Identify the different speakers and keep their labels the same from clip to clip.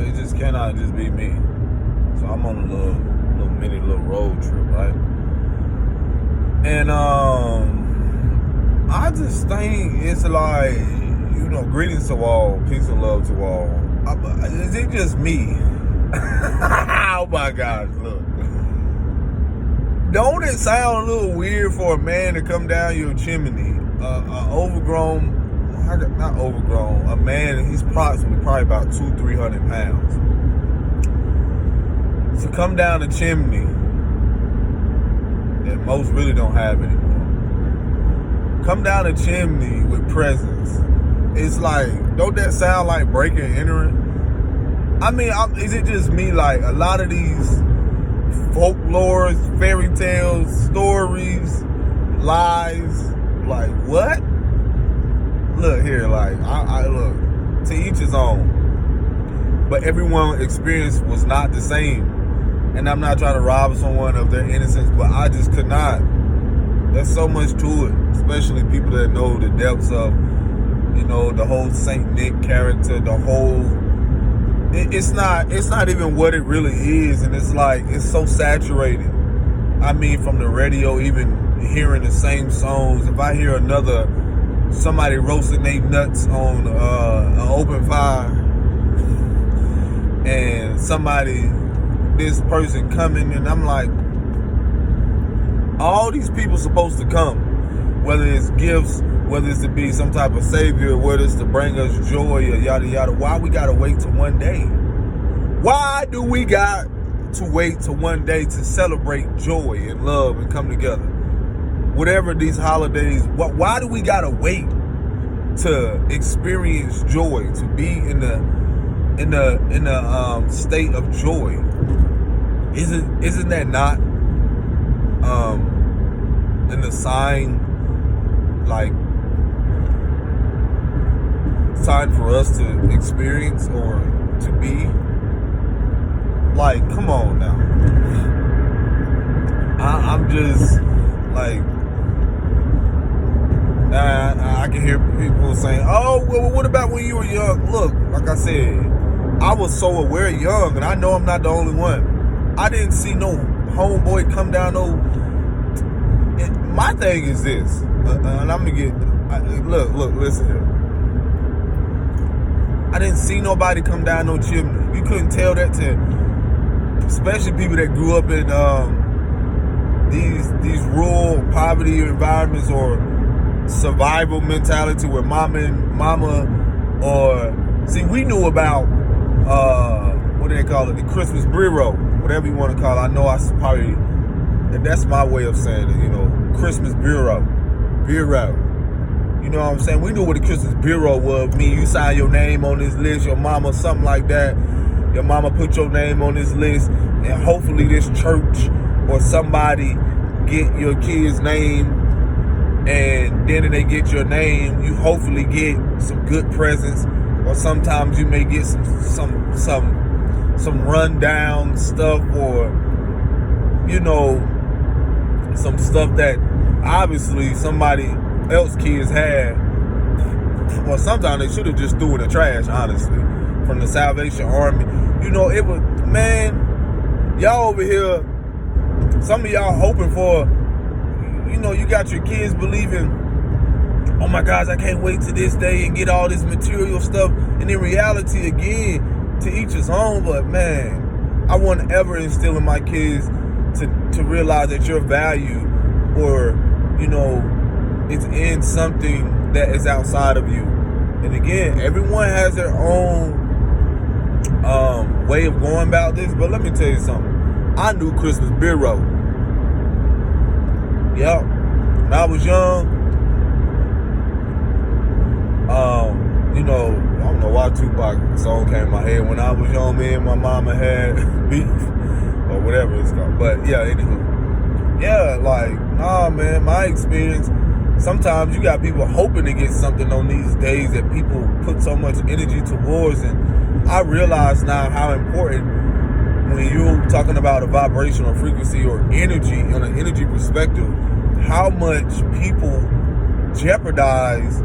Speaker 1: it just cannot just be me. So I'm on a little mini road trip, right? And I just think it's like, greetings to all, peace and love to all. Is it just me? Oh my gosh, look. Don't it sound a little weird for a man to come down your chimney, a man, he's probably about 200-300 pounds, to come down the chimney that most really don't have anymore. Come down the chimney with presents. It's like, don't that sound like breaking and entering? I mean, is it just me? Like, a lot of these folklore, fairy tales, stories, lies, like, what? Look here, like, I look, to each his own. But everyone's experience was not the same. And I'm not trying to rob someone of their innocence, but I just could not. There's so much to it, especially people that know the depths of, the whole Saint Nick character, the whole, it's not even what it really is. And it's like, it's so saturated. I mean, from the radio, even hearing the same songs. If I hear somebody roasting their nuts on an open fire, and this person coming, and I'm like, all these people supposed to come, whether it's gifts, whether it's to be some type of savior, whether it's to bring us joy or yada yada. Why we gotta wait till one day? Why do we got to wait till one day to celebrate joy and love and come together? Whatever these holidays, why do we gotta wait to experience joy, to be in the state of joy? Isn't that not in the sign for us to experience or to be? Like, come on now. I'm just like, I can hear people saying, oh, well, what about when you were young? Look, like I said, I was so aware young, and I know I'm not the only one. I didn't see no homeboy come down my thing is this, and I'm gonna look, listen here. I didn't see nobody come down no chimney. You couldn't tell that to, especially people that grew up in these rural poverty environments or survival mentality where mama or, see, we knew about, what do they call it? The Christmas bureau, whatever you want to call it. I know that's my way of saying it, Christmas bureau. You know what I'm saying? We knew what the Christmas bureau was. You sign your name on this list, your mama, something like that. Your mama put your name on this list, and hopefully this church or somebody get your kid's name, and then they get your name, you hopefully get some good presents, or sometimes you may get some rundown stuff, or some stuff that obviously somebody else kids had. Well, sometimes they should have just threw in the trash, honestly, from the Salvation Army. It was, man, y'all over here, some of y'all hoping for, you got your kids believing, oh my gosh, I can't wait to this day and get all this material stuff. And in reality, again, to each his own, but man, I wouldn't ever instill in my kids to realize that your value, or, it's in something that is outside of you. And again, everyone has their own way of going about this, but let me tell you something. I knew Christmas bureau. Yep. When I was young, I don't know why Tupac song came in my head. When I was young, me and my mama had beef, or whatever it's called. But yeah, anywho. Yeah, like, nah, man, my experience, sometimes you got people hoping to get something on these days that people put so much energy towards, and I realize now how important, when you're talking about a vibrational frequency or energy, on an energy perspective, how much people jeopardize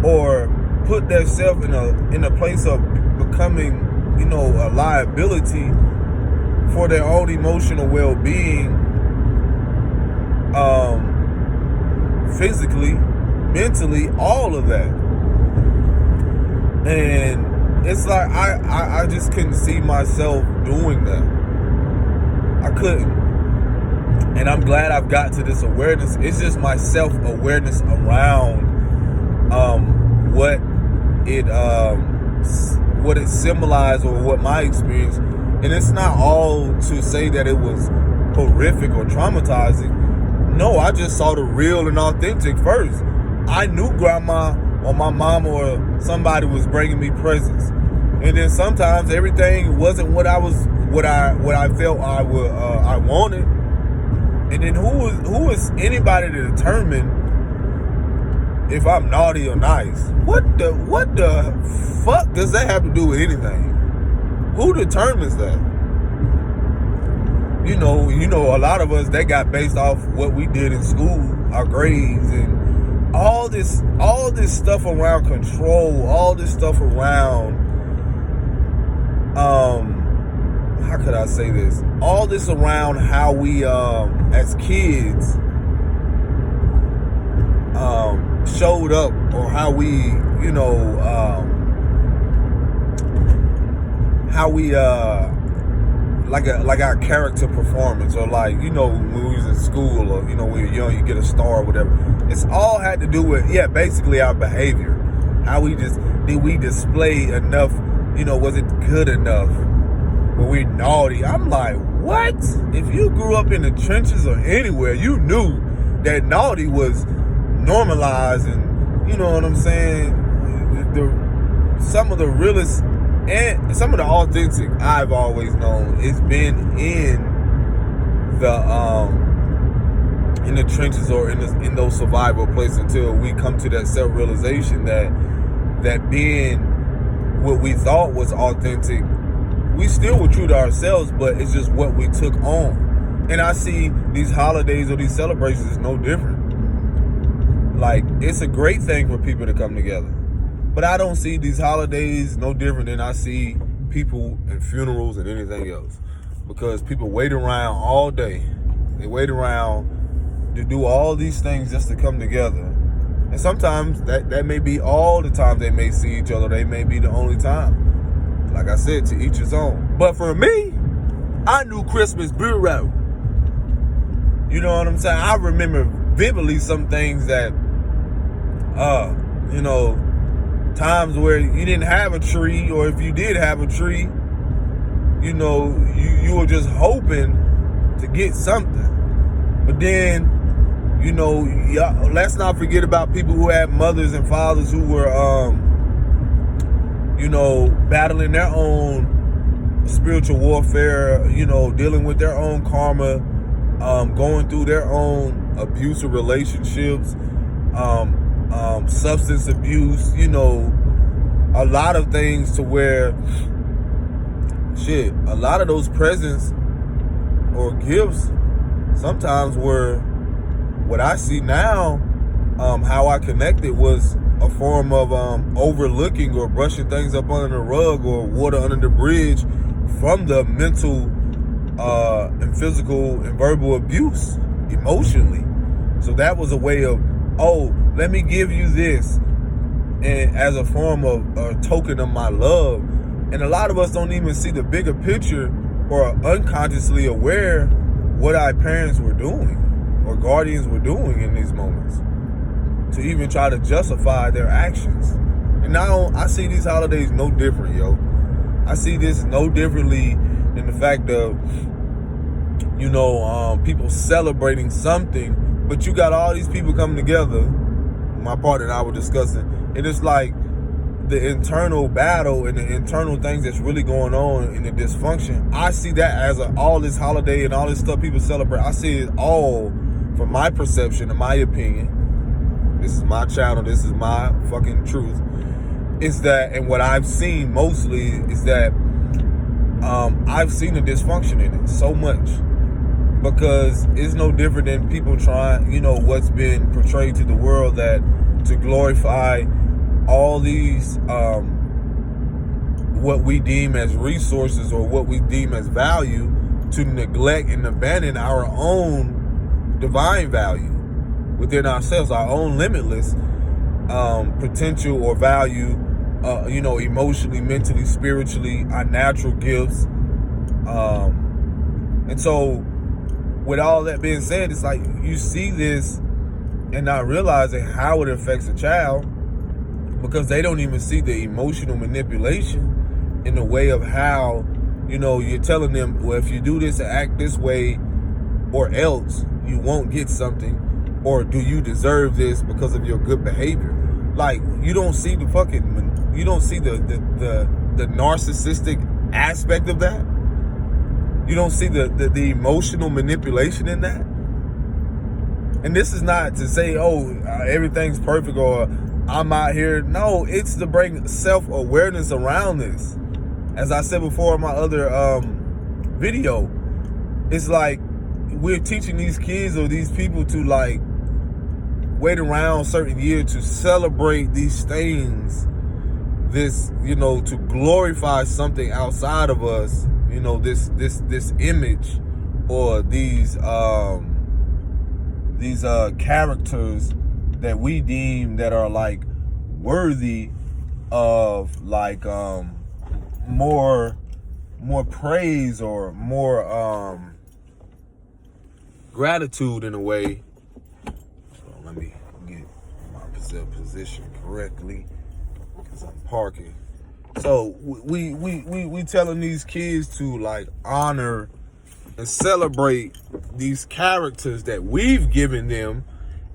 Speaker 1: or put themselves in a place of becoming a liability for their own emotional well-being, physically, mentally, all of that. And it's like I just couldn't see myself doing that. I couldn't. And I'm glad I've got to this awareness. It's just my self-awareness around what it symbolized, or what my experience. And it's not all to say that it was horrific or traumatizing. No, I just saw the real and authentic first. I knew grandma or my mom or somebody was bringing me presents, and then sometimes everything wasn't what I felt I wanted. And then who is anybody to determine if I'm naughty or nice? What the fuck does that have to do with anything? Who determines that? A lot of us, that got based off what we did in school, our grades, and all this stuff around control, all this stuff around, how could I say this? All this around how we, as kids, showed up, or how we, like our character performance, or like, when we was in school, or, when you're young, you get a star or whatever. It's all had to do with, basically our behavior. How did we display enough, was it good enough? Were we naughty? I'm like, what? If you grew up in the trenches or anywhere, you knew that naughty was normalized, and you know what I'm saying? Some of the realest and some of the authentic I've always known, it's been in the trenches, or in those survival places, until we come to that self-realization that being what we thought was authentic, we still were true to ourselves, but it's just what we took on. And I see these holidays or these celebrations is no different. Like, it's a great thing for people to come together. But I don't see these holidays no different than I see people and funerals and anything else. Because people wait around all day. They wait around to do all these things just to come together. And sometimes that may be all the time they may see each other. They may be the only time. Like I said, to each his own. But for me, I knew Christmas bureau. You know what I'm saying? I remember vividly some things that, times where you didn't have a tree, or if you did have a tree, you were just hoping to get something. But then, let's not forget about people who had mothers and fathers who were, battling their own spiritual warfare, dealing with their own karma, going through their own abusive relationships, substance abuse, a lot of things, to where, a lot of those presents or gifts sometimes were, what I see now, how I connected was a form of overlooking or brushing things up under the rug, or water under the bridge from the mental and physical and verbal abuse emotionally. So that was a way of, let me give you this, and as a form of a token of my love. And a lot of us don't even see the bigger picture, or are unconsciously aware what our parents were doing or guardians were doing in these moments, to even try to justify their actions. And now I see these holidays no different, yo. I see this no differently than the fact of, people celebrating something, but you got all these people coming together. My partner and I were discussing, and it's like the internal battle and the internal things that's really going on in the dysfunction. I see that as all this holiday and all this stuff people celebrate. I see it all from my perception and my opinion. This is my channel. This is my fucking truth. Is that, and what I've seen mostly is that I've seen the dysfunction in it so much, because it's no different than people trying, what's been portrayed to the world, that to glorify all these what we deem as resources or what we deem as value to neglect and abandon our own divine value within ourselves, our own limitless potential or value, emotionally, mentally, spiritually, our natural gifts. And so with all that being said, it's like you see this and not realizing how it affects a child, because they don't even see the emotional manipulation in the way of how, you're telling them, well, if you do this and act this way or else you won't get something, or do you deserve this because of your good behavior? Like, you don't see the narcissistic aspect of that. You don't see the emotional manipulation in that. And this is not to say, everything's perfect or I'm out here. No, it's to bring self-awareness around this. As I said before in my other video, it's like we're teaching these kids or these people to like wait around certain years to celebrate these things, this, to glorify something outside of us, this image or these characters that we deem that are like worthy of like more praise or more gratitude in a way. So let me get my position correctly because I'm parking. So we telling these kids to like honor and celebrate these characters that we've given them,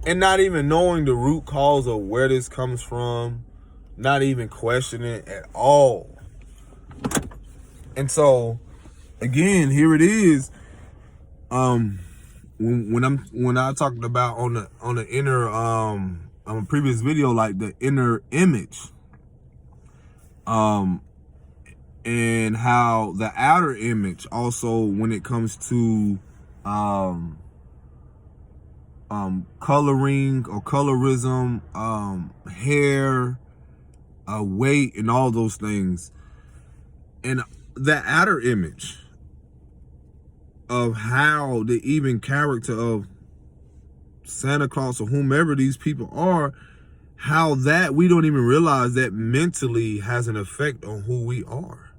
Speaker 1: and not even knowing the root cause of where this comes from, not even questioning it at all. And so again, here it is. When I talked about on the inner on a previous video, like the inner image, and how the outer image also, when it comes to coloring or colorism, hair, weight, and all those things, and the outer image of how the even character of Santa Claus or whomever these people are, how that we don't even realize that mentally has an effect on who we are.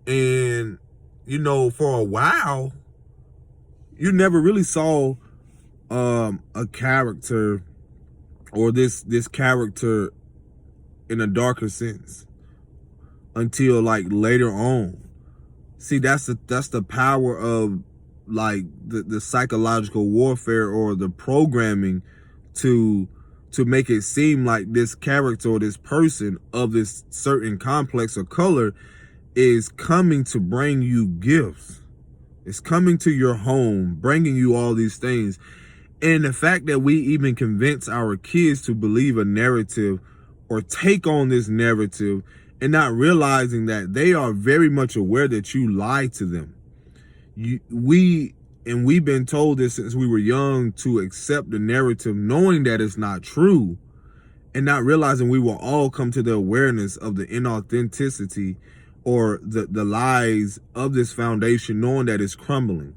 Speaker 1: And, for a while, you never really saw a character or this character in a darker sense until like later on. See, that's the power of like the psychological warfare or the programming to make it seem like this character or this person of this certain complex or color is coming to bring you gifts. It's coming to your home, bringing you all these things. And the fact that we even convince our kids to believe a narrative or take on this narrative and not realizing that they are very much aware that you lie to them. We've been told this since we were young, to accept the narrative knowing that it's not true, and not realizing we will all come to the awareness of the inauthenticity or the lies of this foundation, knowing that it's crumbling.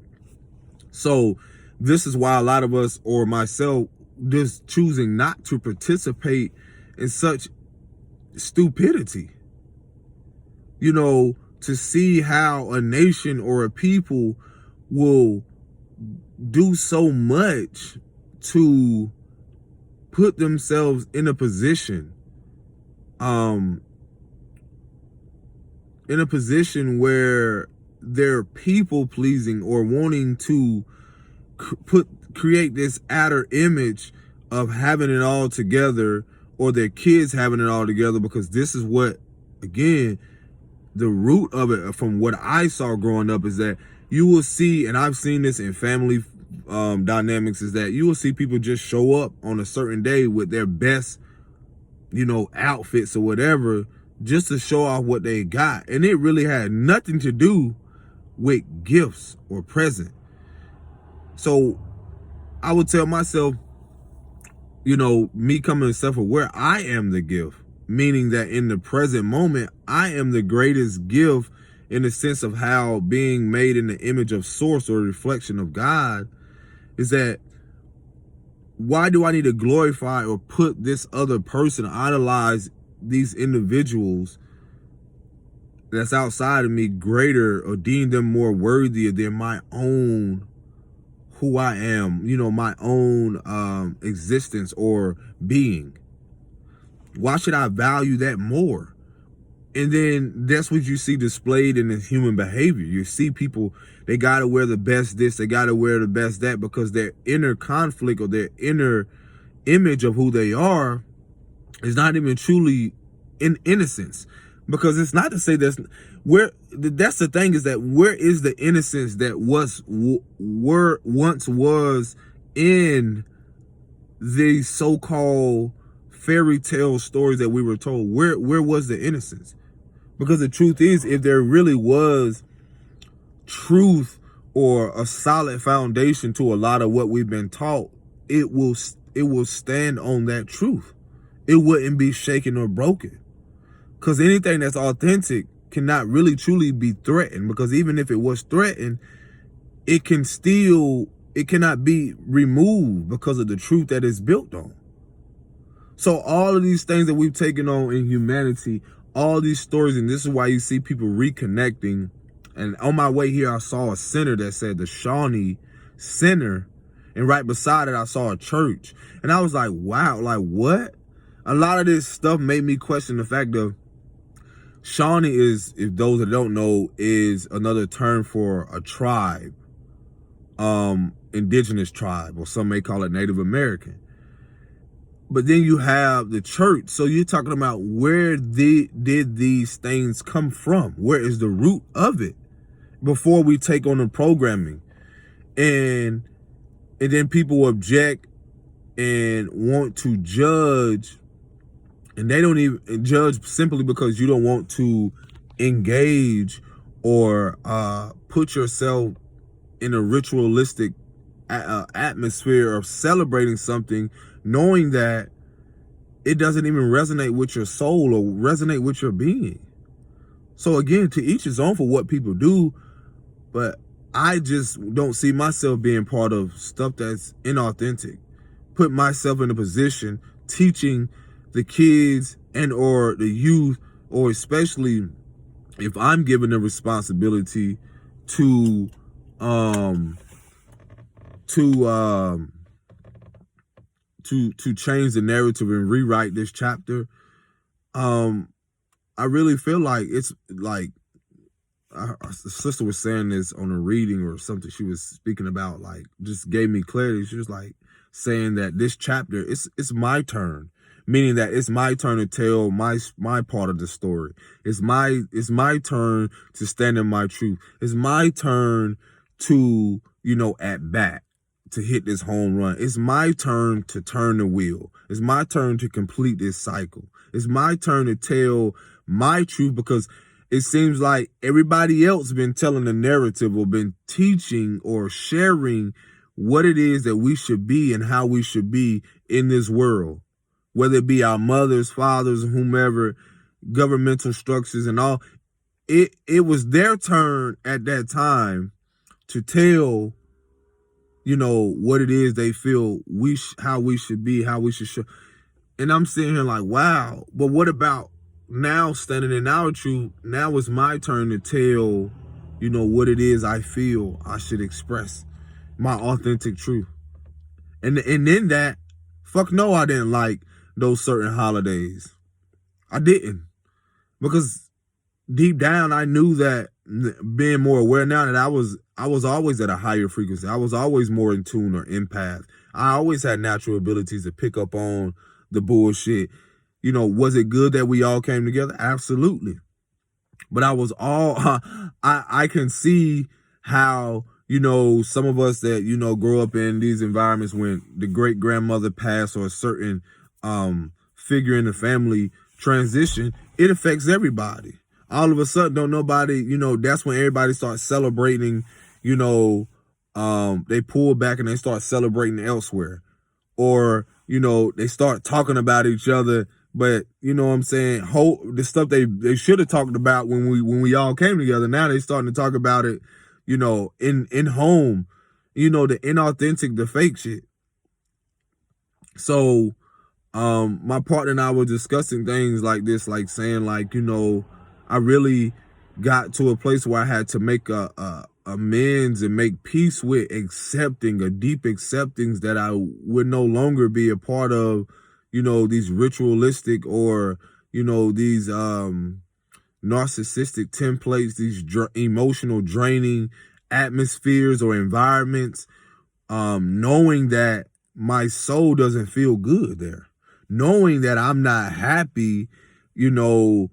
Speaker 1: So this is why a lot of us, or myself, just choosing not to participate in such stupidity. To see how a nation or a people will do so much to put themselves in a position where they're people pleasing or wanting to create this outer image of having it all together, or their kids having it all together, because this is what, again, the root of it from what I saw growing up is that you will see, and I've seen this in family dynamics, is that you will see people just show up on a certain day with their best, outfits or whatever, just to show off what they got. And it really had nothing to do with gifts or present. So I would tell myself, me coming self-aware, I am the gift. meaning that in the present moment, I am the greatest gift in the sense of how being made in the image of source or reflection of God is that why do I need to glorify or put this other person, idolize these individuals that's outside of me greater or deem them more worthier than my own who I am, my own existence or being? Why should I value that more? And then that's what you see displayed in the human behavior. You see people, they got to wear the best this, they got to wear the best that, because their inner conflict or their inner image of who they are is not even truly in innocence. Because it's not to say that's the thing is that where is the innocence that once was in these so-called fairy tale stories that we were told? Where was the innocence? Because the truth is, if there really was truth or a solid foundation to a lot of what we've been taught, it will stand on that truth. It wouldn't be shaken or broken. Because anything that's authentic cannot really truly be threatened. Because even if it was threatened, it cannot be removed because of the truth that it's built on. So all of these things that we've taken on in humanity, all these stories, and this is why you see people reconnecting. And on my way here, I saw a center that said the Shawnee Center. And right beside it, I saw a church. And I was like, wow, like what? A lot of this stuff made me question the fact of Shawnee is, if those that don't know, is another term for a tribe, indigenous tribe, or some may call it Native American. But then you have the church. So you're talking about where did these things come from? Where is the root of it before we take on the programming? And then people object and want to judge, and they don't even judge simply because you don't want to engage or put yourself in a ritualistic atmosphere of celebrating something, knowing that it doesn't even resonate with your soul or resonate with your being. So again, to each his own for what people do, but I just don't see myself being part of stuff that's inauthentic. Put myself in a position teaching the kids and or the youth, or especially if I'm given the responsibility to change the narrative and rewrite this chapter. I really feel like it's like the sister was saying this on a reading or something. She was speaking about, like, just gave me clarity. She was like saying that this chapter, it's my turn, meaning that it's my turn to tell my part of the story. It's my turn to stand in my truth. It's my turn to, at bat, to hit this home run. It's my turn to turn the wheel. It's my turn to complete this cycle. It's my turn to tell my truth, because it seems like everybody else been telling the narrative or been teaching or sharing what it is that we should be and how we should be in this world, whether it be our mothers, fathers, whomever, governmental structures and all. It was their turn at that time to tell, what it is they feel how we should be, how we should show. And I'm sitting here like, wow, but what about now standing in our truth? Now it's my turn to tell, what it is I feel I should express, my authentic truth. And then that, fuck no, I didn't like those certain holidays. I didn't. Because deep down, I knew that, being more aware now, that I was always at a higher frequency. I was always more in tune or empath. I always had natural abilities to pick up on the bullshit. Was it good that we all came together? Absolutely. But I can see how, some of us that, grow up in these environments when the great grandmother passed or a certain figure in the family transition, it affects everybody. All of a sudden, don't nobody, that's when everybody starts celebrating, they pull back and they start celebrating elsewhere. Or, they start talking about each other But you know what I'm saying? The stuff they should have talked about when we all came together. Now they starting to talk about it, you know, in home, you know, the inauthentic, the fake shit. So my partner and I were discussing things like this, like saying like, you know, I really got to a place where I had to make a amends and make peace with accepting, a deep acceptance that I would no longer be a part of, you know, these ritualistic or, you know, these narcissistic templates, these emotional draining atmospheres or environments, knowing that my soul doesn't feel good there, knowing that I'm not happy, you know,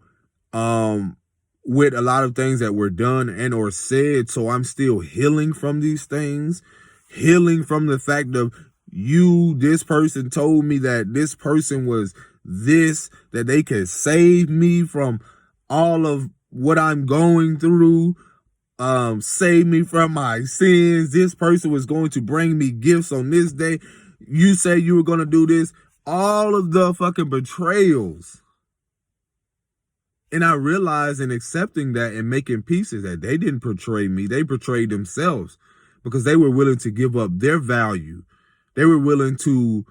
Speaker 1: with a lot of things that were done and or said. So I'm still healing from these things, healing from the fact of this person told me that this person was this, that they could save me from all of what I'm going through, save me from my sins. This person was going to bring me gifts on this day. You say you were going to do this. All of the fucking betrayals. And I realized in accepting that and making pieces that they didn't betray me. They betrayed themselves because they were willing to give up their value. They were willing to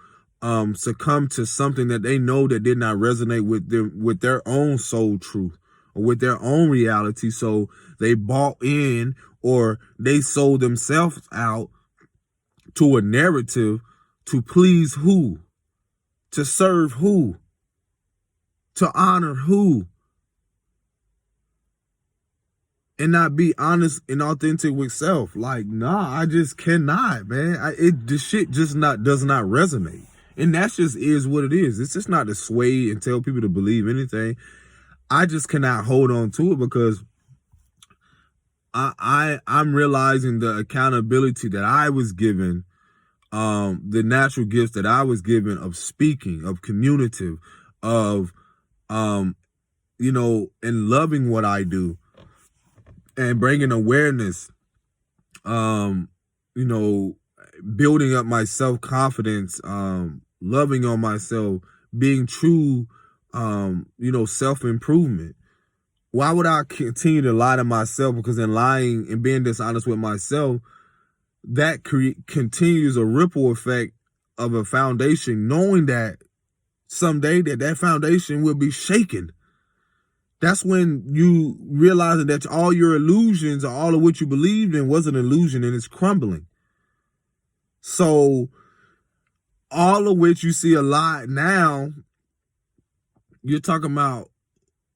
Speaker 1: succumb to something that they know that did not resonate with them, with their own soul truth or with their own reality. So they bought in or they sold themselves out to a narrative to please who? To serve who? To honor who? And not be honest and authentic with self. Like, nah, I just cannot, man. This shit just does not resonate. And that just is what it is. It's just not to sway and tell people to believe anything. I just cannot hold on to it because I'm realizing the accountability that I was given, the natural gifts that I was given of speaking, of communicative, of, you know, and loving what I do. And bringing awareness, you know, building up my self-confidence, loving on myself, being true, you know, self-improvement. Why would I continue to lie to myself? Because in lying and being dishonest with myself, that continues a ripple effect of a foundation, knowing that someday that foundation will be shaken. That's when you realize that all your illusions or all of what you believed in was an illusion and it's crumbling. So all of which you see a lot now, you're talking about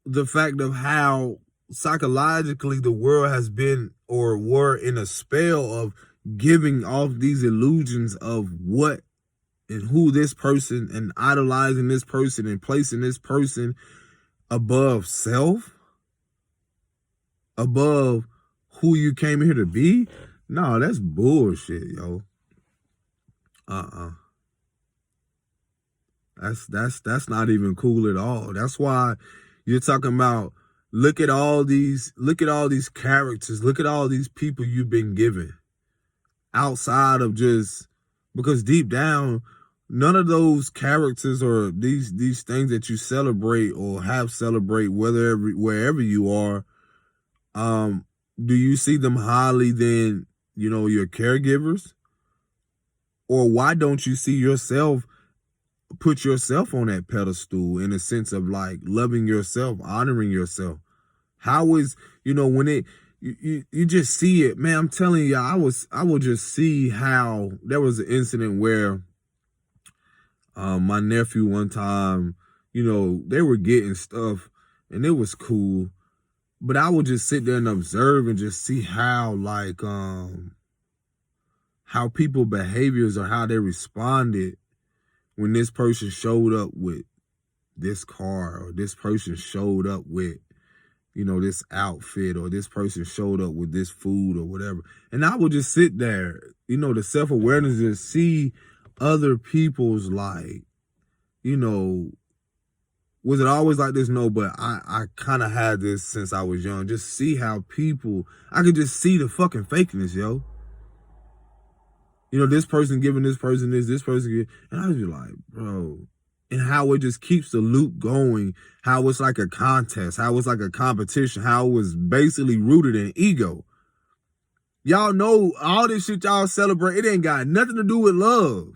Speaker 1: the fact of how psychologically the world has been or were in a spell of giving off these illusions of what and who this person and idolizing this person and placing this person above self, above who you came here to be. No, that's bullshit, yo. That's not even cool at all. That's why you're talking about look at all these characters, look at all these people you've been given outside of just because deep down none of those characters or these things that you celebrate or have celebrate, wherever you are, do you see them highly than, you know, your caregivers? Or why don't you see yourself, put yourself on that pedestal in a sense of like loving yourself, honoring yourself? How is, you know, when you just see it, man, I'm telling you, I will just see how there was an incident where my nephew one time, you know, they were getting stuff and it was cool, but I would just sit there and observe and just see how like how people behaviors or how they responded when this person showed up with this car or this person showed up with, you know, this outfit or this person showed up with this food or whatever. And I would just sit there, you know, the self-awareness to see other people's like, you know, was it always like this? No, but I kind of had this since I was young. Just see how people, I could just see the fucking fakeness, yo. You know, this person giving this person this person giving, and I was just like, bro. and how it just keeps the loop going, how it's like a contest, how it's like a competition, how it was basically rooted in ego. Y'all know all this shit y'all celebrate, it ain't got nothing to do with love.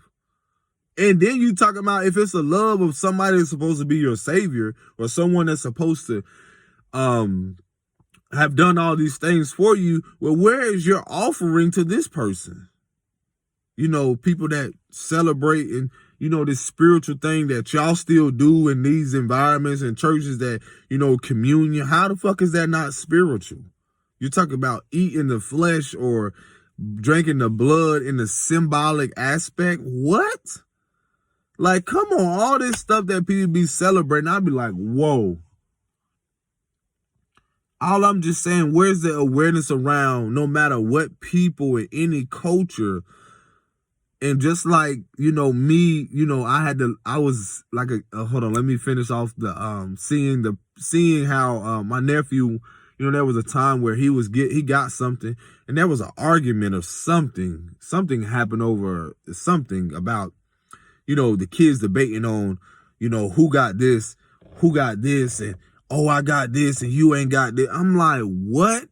Speaker 1: And then you talking about if it's a love of somebody that's supposed to be your savior or someone that's supposed to have done all these things for you, well, where is your offering to this person? You know, people that celebrate and, you know, this spiritual thing that y'all still do in these environments and churches that, you know, communion. How the fuck is that not spiritual? You're talking about eating the flesh or drinking the blood in the symbolic aspect. What? Like, come on, all this stuff that people be celebrating, I'd be like, whoa. All I'm just saying, where's the awareness around no matter what people in any culture? And just like, you know, me, you know, I was like hold on, let me finish off the seeing how my nephew, you know, there was a time where he got something and there was an argument of something happened over something about, you know, the kids debating on, you know, who got this, and oh, I got this and you ain't got this. I'm like, what?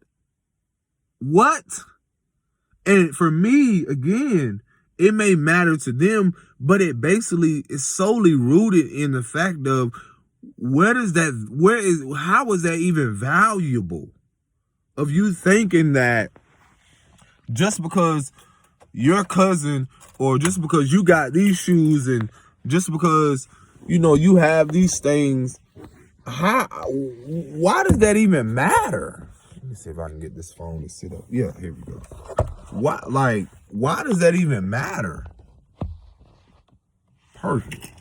Speaker 1: And for me, again, it may matter to them, but it basically is solely rooted in the fact of how is that even valuable? Of you thinking that just because your cousin or just because you got these shoes and just because, you know, you have these things, why does that even matter? Let me see if I can get this phone to sit up. Yeah, here we go. Why does that even matter? Perfect.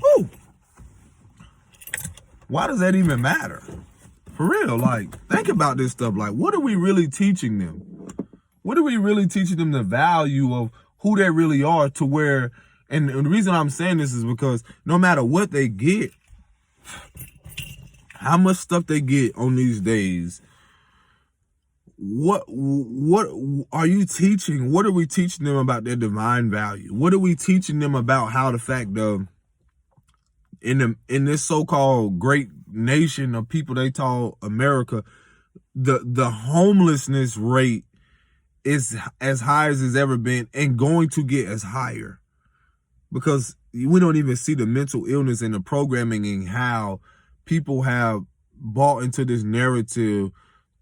Speaker 1: Woo! Why does that even matter? For real, like, think about this stuff. Like, what are we really teaching them? What are we really teaching them the value of who they really are to where, and the reason I'm saying this is because no matter what they get, how much stuff they get on these days, what are you teaching? What are we teaching them about their divine value? What are we teaching them about how the fact of in this so-called great nation of people they call America, the homelessness rate is as high as it's ever been and going to get as higher because we don't even see the mental illness and the programming and how people have bought into this narrative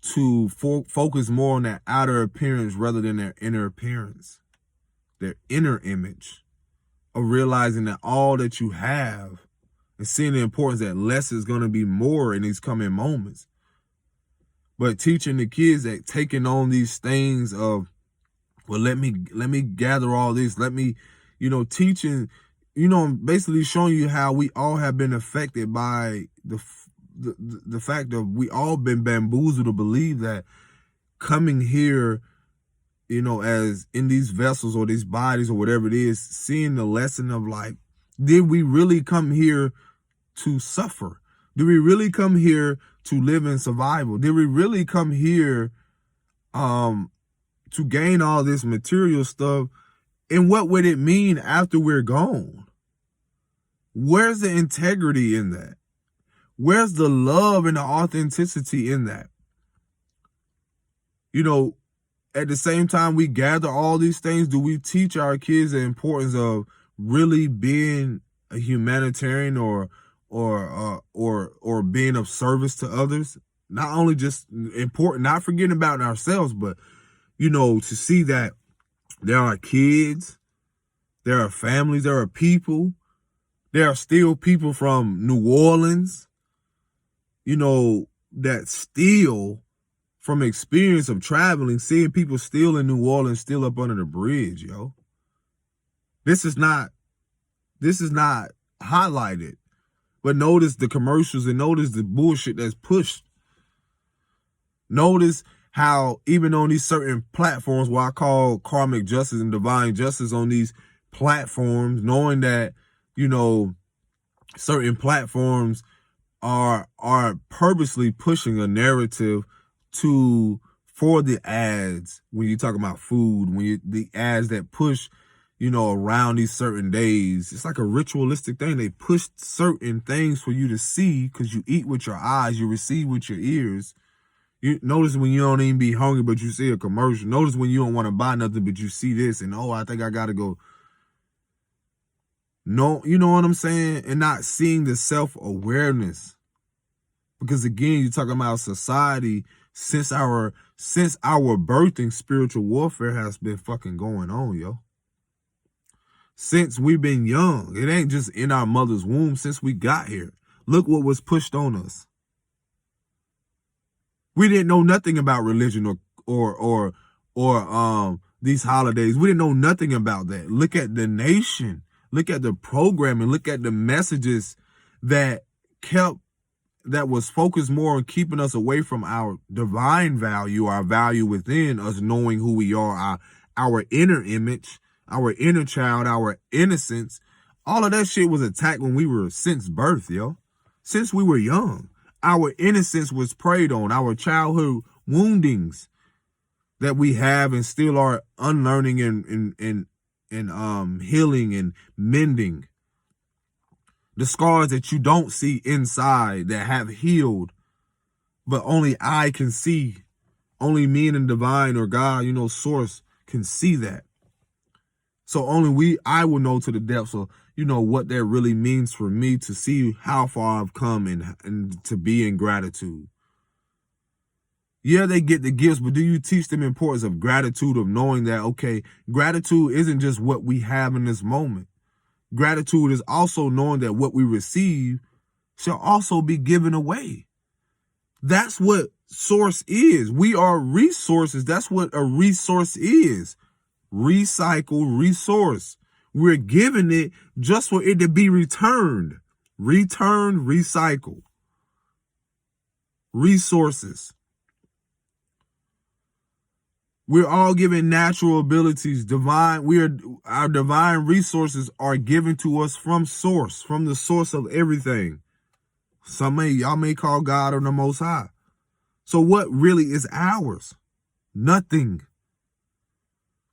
Speaker 1: to focus more on their outer appearance rather than their inner appearance, their inner image of realizing that all that you have and seeing the importance that less is going to be more in these coming moments. But teaching the kids that taking on these things of, well, let me gather all this. Let me, you know, teaching, you know, basically showing you how we all have been affected by the fact of we all been bamboozled to believe that coming here, you know, as in these vessels or these bodies or whatever it is, seeing the lesson of like, did we really come here to suffer? Did we really come here to live in survival? Did we really come here to gain all this material stuff? And what would it mean after we're gone? Where's the integrity in that? Where's the love and the authenticity in that? You know, at the same time we gather all these things, do we teach our kids the importance of really being a humanitarian or being of service to others? Not only just important, not forgetting about ourselves, but, you know, to see that there are kids, there are families, there are people, there are still people from New Orleans, you know, that still from experience of traveling, seeing people still in New Orleans, still up under the bridge, yo. This is not highlighted. But notice the commercials and notice the bullshit that's pushed. Notice how even on these certain platforms, what I call karmic justice and divine justice on these platforms, knowing that, you know, certain platforms are purposely pushing a narrative for the ads when you talk about food, the ads that push, around these certain days. It's like a ritualistic thing. They push certain things for you to see because you eat with your eyes, you receive with your ears. You notice when you don't even be hungry, but you see a commercial. Notice when you don't want to buy nothing, but you see this and, I think I got to go. No, you know what I'm saying? And not seeing the self-awareness. Because again, you're talking about society. Since our birthing, spiritual warfare has been fucking going on, yo. Since we've been young. It ain't just in our mother's womb since we got here. Look what was pushed on us. We didn't know nothing about religion or these holidays. We didn't know nothing about that. Look at the nation. Look at the programming. Look at the messages that was focused more on keeping us away from our divine value, our value within us, knowing who we are, our inner image, our inner child, our innocence. All of that shit was attacked when we were since birth, yo. Since we were young. Our innocence was preyed on, our childhood woundings that we have and still are unlearning and healing and mending. The scars that you don't see inside that have healed, but only I can see. Only me and the divine or God, source can see that. So I will know to the depths of, what that really means for me to see how far I've come and to be in gratitude. Yeah, they get the gifts, but do you teach them importance of gratitude, of knowing that, okay, gratitude isn't just what we have in this moment. Gratitude is also knowing that what we receive shall also be given away. That's what source is. We are resources. That's what a resource is. Recycle, resource. We're giving it just for it to be returned. Return, recycle. Resources. We're all given natural abilities. Our divine resources are given to us from source, from the source of everything. Y'all may call God or the Most High. So what really is ours? Nothing.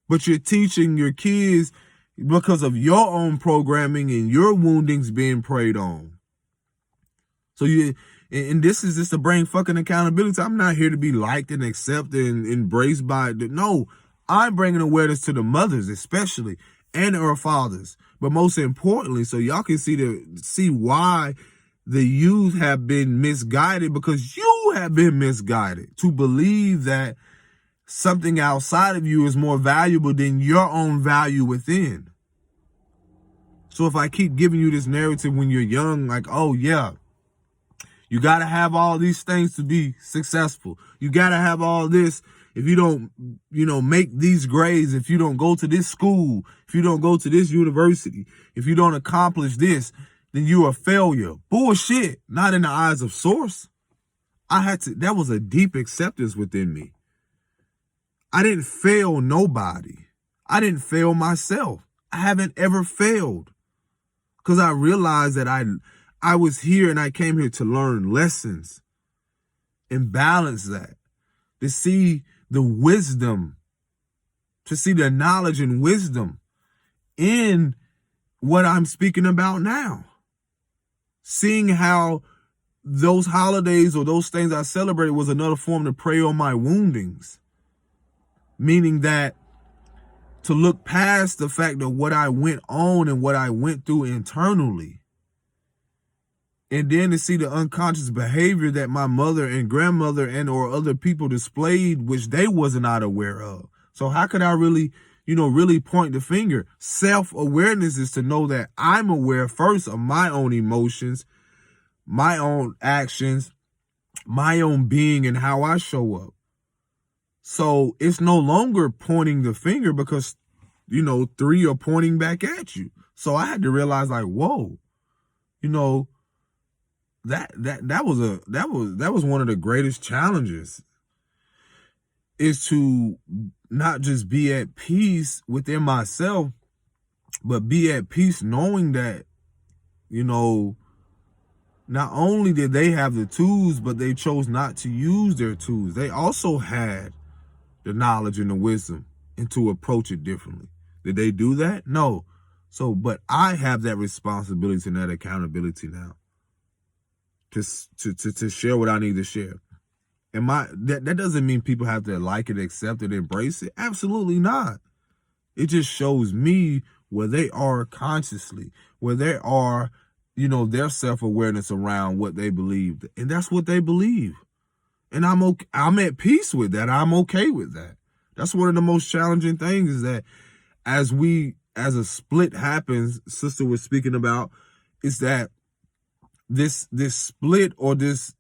Speaker 1: But you're teaching your kids because of your own programming and your woundings being preyed on. So and this is just to bring fucking accountability. I'm not here to be liked and accepted and embraced no, I'm bringing awareness to the mothers especially and our fathers. But most importantly, so y'all can see why the youth have been misguided, because you have been misguided to believe that something outside of you is more valuable than your own value within. So if I keep giving you this narrative when you're young, like, oh yeah, you got to have all these things to be successful. You got to have all this. If you don't, make these grades, if you don't go to this school, if you don't go to this university, if you don't accomplish this, then you're a failure. Bullshit. Not in the eyes of source. That was a deep acceptance within me. I didn't fail nobody. I didn't fail myself. I haven't ever failed. Because I realized that I was here and I came here to learn lessons and balance that. To see the wisdom, to see the knowledge and wisdom in what I'm speaking about now. Seeing how those holidays or those things I celebrated was another form to prey on my woundings. Meaning that to look past the fact of what I went on and what I went through internally. And then to see the unconscious behavior that my mother and grandmother and or other people displayed, which they wasn't not aware of. So how could I really point the finger? Self-awareness is to know that I'm aware first of my own emotions, my own actions, my own being, and how I show up. So it's no longer pointing the finger because, three are pointing back at you. So I had to realize, like, whoa, that was one of the greatest challenges, is to not just be at peace within myself, but be at peace knowing that, not only did they have the tools, but they chose not to use their tools. They also had the knowledge and the wisdom and to approach it differently. Did they do that? No. So, but I have that responsibility and that accountability now to share what I need to share. And that doesn't mean people have to like it, accept it, embrace it. Absolutely not. It just shows me where they are consciously, where they are, their self-awareness around what they believe. And that's what they believe. And I'm at peace with that. I'm okay with that. That's one of the most challenging things, is that as a split happens, sister was speaking about, is that this split, or this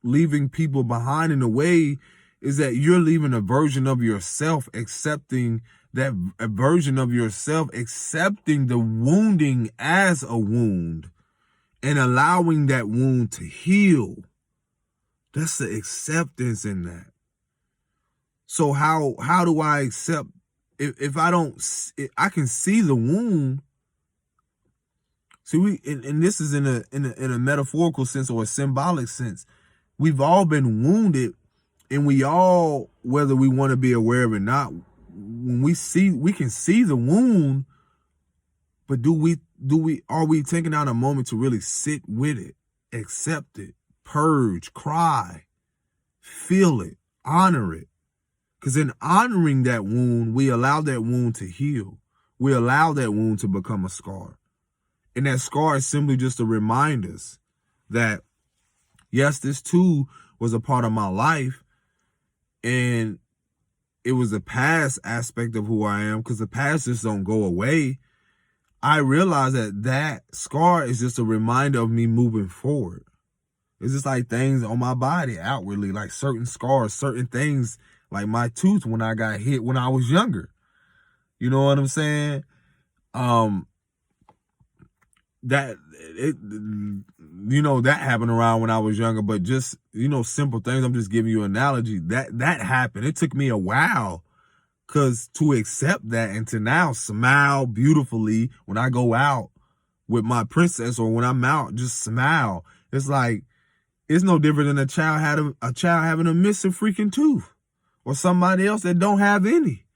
Speaker 1: leaving people behind in a way, is that you're leaving a version of yourself, accepting that a version of yourself, accepting the wounding as a wound and allowing that wound to heal. That's the acceptance in that. So how do I accept if I don't, I can see the wound. See, and this is in a metaphorical sense or a symbolic sense. We've all been wounded, and we all, whether we want to be aware of it or not, when we can see the wound, but are we taking out a moment to really sit with it, accept it, purge, cry, feel it, honor it? Because in honoring that wound, we allow that wound to heal. We allow that wound to become a scar. And that scar is simply just to remind us that, yes, this too was a part of my life, and it was a past aspect of who I am, because the past just don't go away. I realize that scar is just a reminder of me moving forward. It's just like things on my body outwardly, like certain scars, certain things, like my tooth when I got hit when I was younger. You know what I'm saying? That happened around when I was younger, but just, simple things. I'm just giving you an analogy. That happened. It took me a while to accept that, and to now smile beautifully when I go out with my princess, or when I'm out, just smile. It's like, it's no different than a child having a missing freaking tooth, or somebody else that don't have any.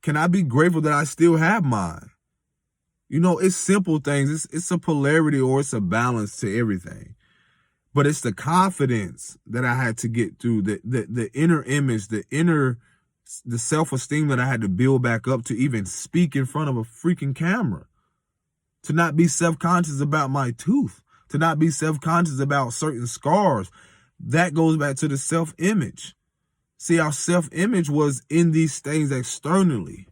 Speaker 1: Can I be grateful that I still have mine? It's simple things. It's a polarity, or it's a balance to everything. But it's the confidence that I had to get through, the inner image, the self-esteem that I had to build back up to even speak in front of a freaking camera. To not be self-conscious about my tooth. To not be self-conscious about certain scars. That goes back to the self-image. See, our self-image was in these things externally.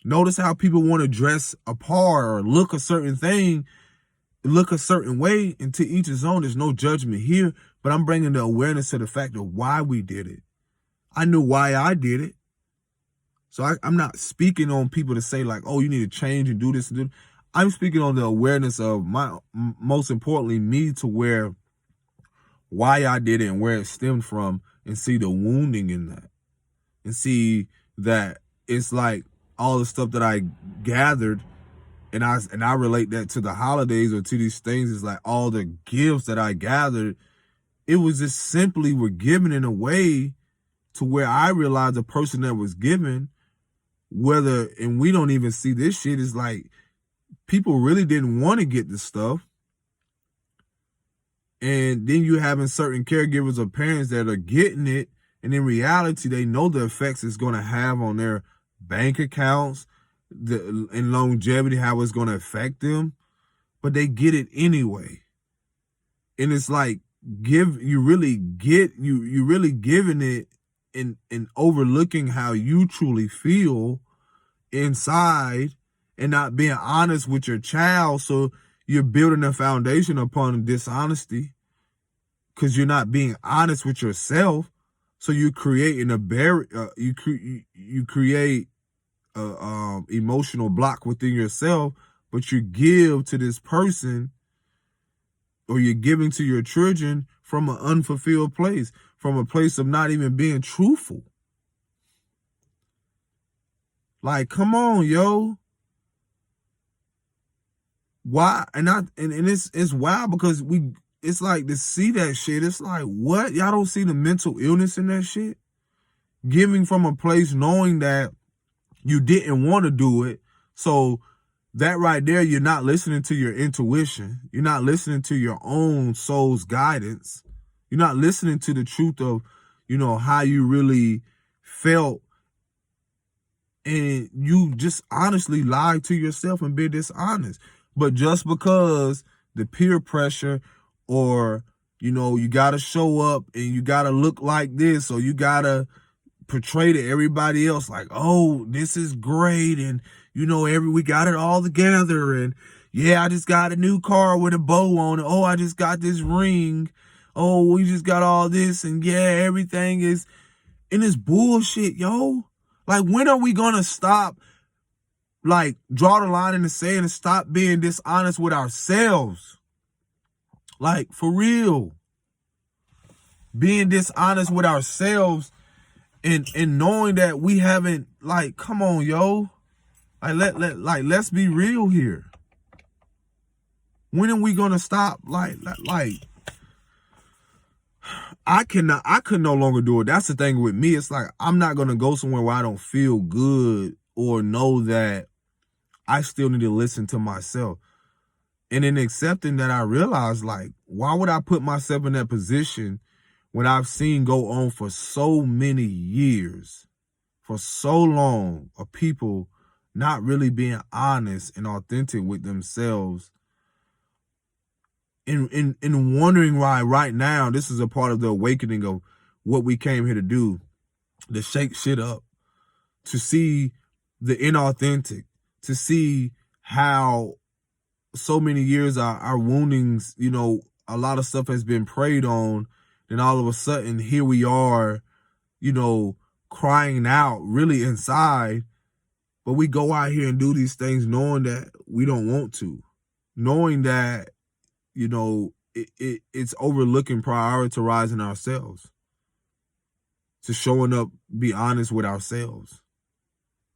Speaker 1: Notice how people want to dress apart or look a certain thing, look a certain way, and to each his own. There's no judgment here, but I'm bringing the awareness to the fact of why we did it. I knew why I did it. So I'm not speaking on people to say like, oh, you need to change and do this and do that. I'm speaking on the awareness of most importantly, me, to why I did it and where it stemmed from, and see the wounding in that, and see that it's like all the stuff that I gathered, and I relate that to the holidays or to these things. Is like all the gifts that I gathered, it was just simply were given in a way to where I realized the person that was given, and we don't even see this shit, is like people really didn't want to get the stuff. And then you having certain caregivers or parents that are getting it, and in reality, they know the effects it's going to have on their bank accounts, and longevity, how it's going to affect them, but they get it anyway. And it's like you really giving it and overlooking how you truly feel inside, and not being honest with your child. So you're building a foundation upon dishonesty, because you're not being honest with yourself. So you creating a barrier. You create a emotional block within yourself, but you give to this person, or you're giving to your children from an unfulfilled place, from a place of not even being truthful. Like, come on, yo. Why? And it's wild, because it's like, to see that shit, it's like, what? Y'all don't see the mental illness in that shit? Giving from a place knowing that You didn't want to do it. So that right there, you're not listening to your intuition. You're not listening to your own soul's guidance. You're not listening to the truth of, how you really felt. And you just honestly lied to yourself and been dishonest. But just because the peer pressure, or, you got to show up and you got to look like this, or you got to portray to everybody else like, oh, this is great, and we got it all together, and yeah, I just got a new car with a bow on it. Oh, I just got this ring. Oh, we just got all this, and yeah, everything is in this bullshit, yo. Like, when are we gonna stop, like, draw the line in the sand and stop being dishonest with ourselves? Like, for real. Being dishonest with ourselves and knowing that we haven't, like, come on, yo. Let's be real here. When are we gonna stop? I could no longer do it. That's the thing with me. It's like, I'm not gonna go somewhere where I don't feel good or know that I still need to listen to myself. And in accepting that, I realized, like, why would I put myself in that position when I've seen go on for so many years, for so long, of people not really being honest and authentic with themselves, and wondering why right now this is a part of the awakening of what we came here to do, to shake shit up, to see the inauthentic, to see how so many years our woundings, a lot of stuff has been preyed on, and all of a sudden here we are, crying out really inside. But we go out here and do these things knowing that we don't want to, knowing that, it's overlooking prioritizing ourselves, to showing up, be honest with ourselves.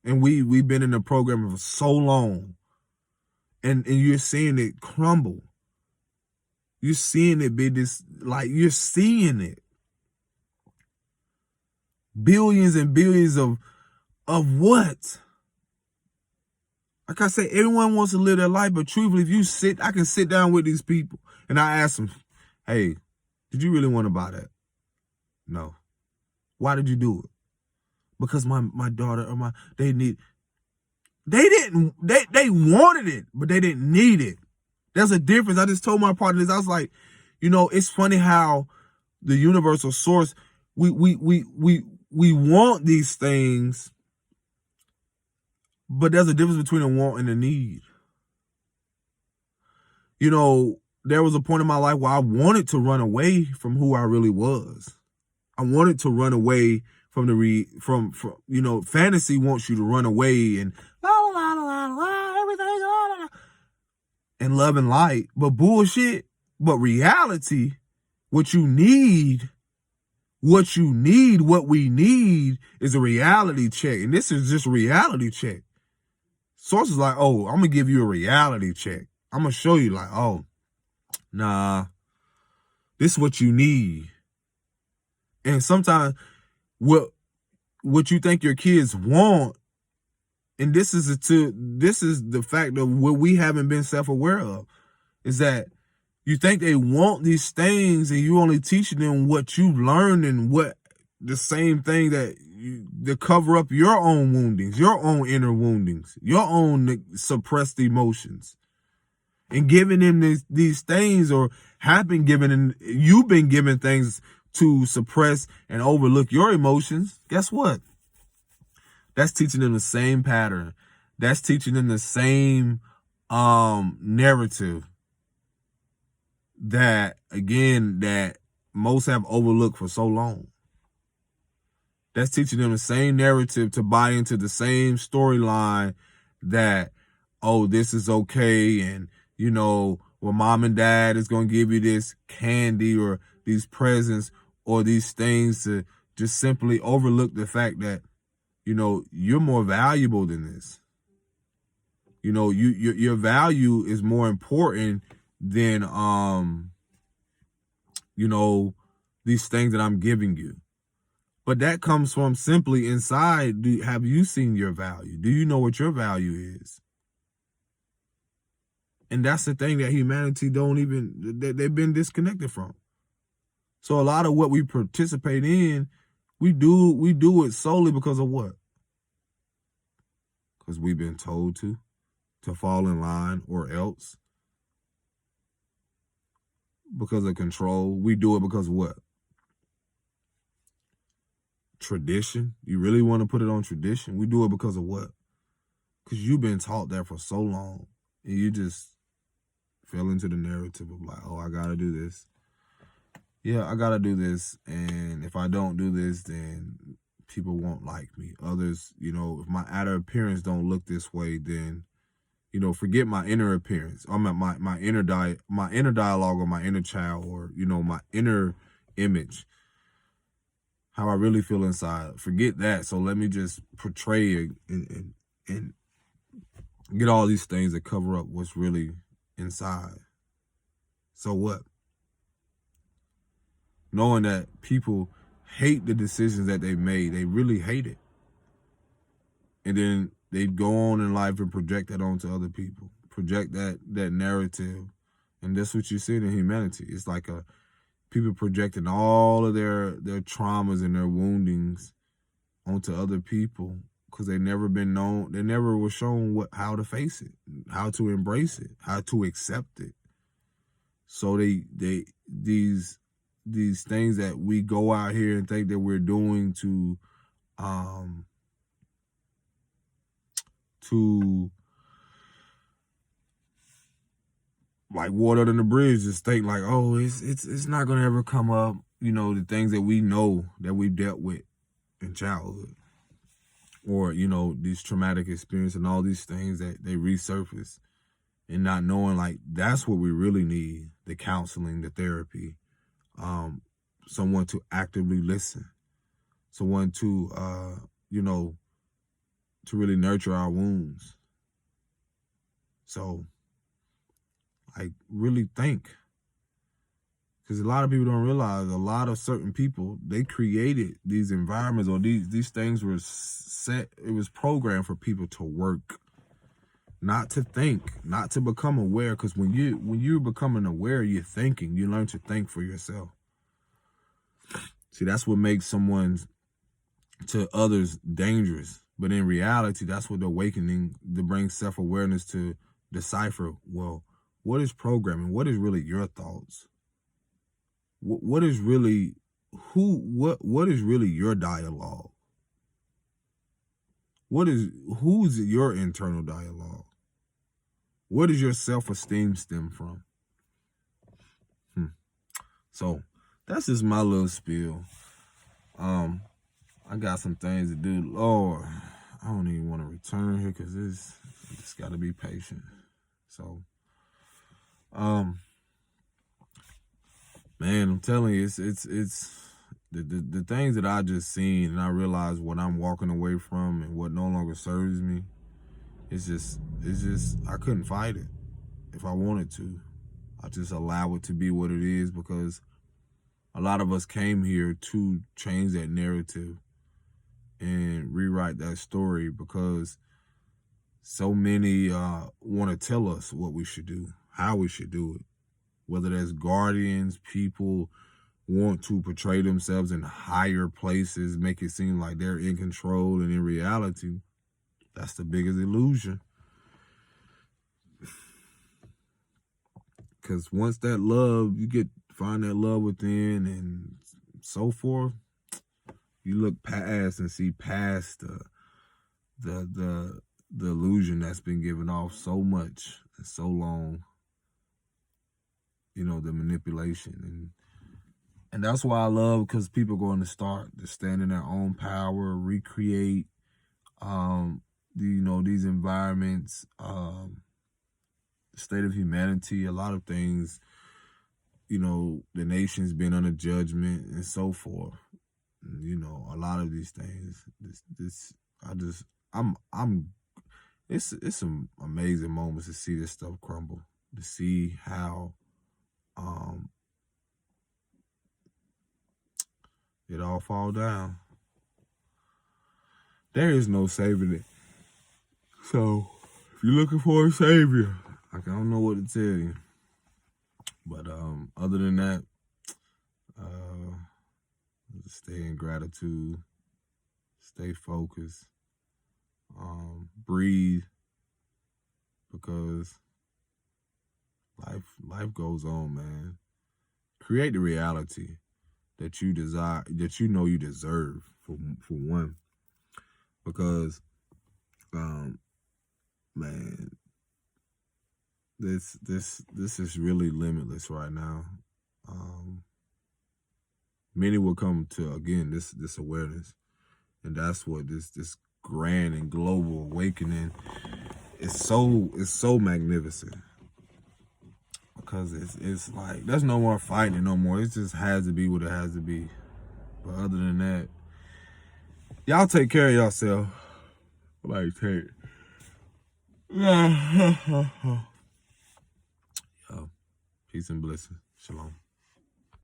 Speaker 1: And we've been in the program for so long, and you're seeing it crumble. You're seeing it be this, like, you're seeing it. Billions and billions of what? Like I said, everyone wants to live their life, but truthfully, I can sit down with these people and I ask them, hey, did you really want to buy that? No. Why did you do it? Because my daughter or they wanted it, but they didn't need it. There's a difference. I just told my partner this. I was like, it's funny how the universal source, we want these things, but there's a difference between a want and a need. There was a point in my life where I wanted to run away from who I really was. I wanted to run away from from fantasy wants you to run away and la la la la la, everything la la la, and love and light, but bullshit. But reality, what we need is a reality check, and this is just a reality check. Source is like, oh, I'm gonna give you a reality check. I'm gonna show you, like, oh, nah, this is what you need. And sometimes what you think your kids want, and this is the fact of what we haven't been self-aware of, is that you think they want these things and you only teaching them what you learned and what the same thing to cover up your own woundings, your own inner woundings, your own suppressed emotions, and giving them these things, or you've been given things to suppress and overlook your emotions. Guess what? That's teaching them the same pattern. That's teaching them the same narrative that most have overlooked for so long. That's teaching them the same narrative to buy into the same storyline that, oh, this is okay, and well, mom and dad is going to give you this candy or these presents or these things, to just simply overlook the fact that, you're more valuable than this. Your value is more important than, these things that I'm giving you. But that comes from simply inside. Have you seen your value? Do you know what your value is? And that's the thing that humanity they've been disconnected from. So a lot of what we participate in, we do it solely because of what? Because we've been told to fall in line, or else because of control. We do it because of what? Tradition. You really want to put it on tradition? We do it because of what? Because you've been taught that for so long, and you just fell into the narrative of like, oh, I gotta do this. Yeah, I gotta do this, and if I don't do this, then people won't like me. Others, if my outer appearance don't look this way, then forget my inner appearance. I'm at my inner dialogue, or my inner child, or my inner image, how I really feel inside. Forget that. So let me just portray and get all these things that cover up what's really inside. So what? Knowing that people hate the decisions that they made, they really hate it, and then they go on in life and project that onto other people, project that narrative. And that's what you see in humanity. It's like people projecting all of their traumas and their woundings onto other people, because they never been known, they never were shown how to face it, how to embrace it, how to accept it. So these things that we go out here and think that we're doing to like water under the bridge, just think like, oh, it's not gonna ever come up. The things that we know that we dealt with in childhood, or these traumatic experiences and all these things that they resurface, and not knowing like that's what we really need: the counseling, the therapy, someone to actively listen, someone to to really nurture our wounds. So like really think, because a lot of people don't realize, a lot of certain people, they created these environments, or these things were set, it was programmed for people to work, not to think, not to become aware. Because when you're becoming aware, you're thinking, you learn to think for yourself. See, that's what makes someone to others dangerous. But in reality, that's what the awakening, to bring self-awareness to decipher, well, what is programming? What is really your thoughts? What is really what is really your dialogue? Who's your internal dialogue? Where does your self-esteem stem from? So that's just my little spiel. I got some things to do. Lord, I don't even want to return here because it's got to be patient. So, man, I'm telling you, it's the things that I just seen, and I realize what I'm walking away from and what no longer serves me. It's just I couldn't fight it if I wanted to. I just allow it to be what it is, because a lot of us came here to change that narrative and rewrite that story, because so many want to tell us what we should do, how we should do it. Whether that's guardians, people want to portray themselves in higher places, make it seem like they're in control, and in reality, that's the biggest illusion. Because once that love, find that love within and so forth, you look past and see past the illusion that's been given off so much and so long. The manipulation, and that's why I love, because people are going to start to stand in their own power, recreate these environments, the state of humanity, a lot of things, the nation's been under judgment and so forth. A lot of these things, it's some amazing moments to see this stuff crumble, to see how it all fall down. There is no saving it. So if you're looking for a savior, I don't know what to tell you. But other than that, just stay in gratitude, stay focused, breathe, because life goes on, man. Create the reality that you desire, that you know you deserve, for one, because man, this is really limitless right now. Many will come to, again, this awareness, and that's what this grand and global awakening is so magnificent, because it's like there's no more fighting no more. It just has to be what it has to be. But other than that, y'all take care of yourself. Like, take. Yo, peace and blessings. Shalom.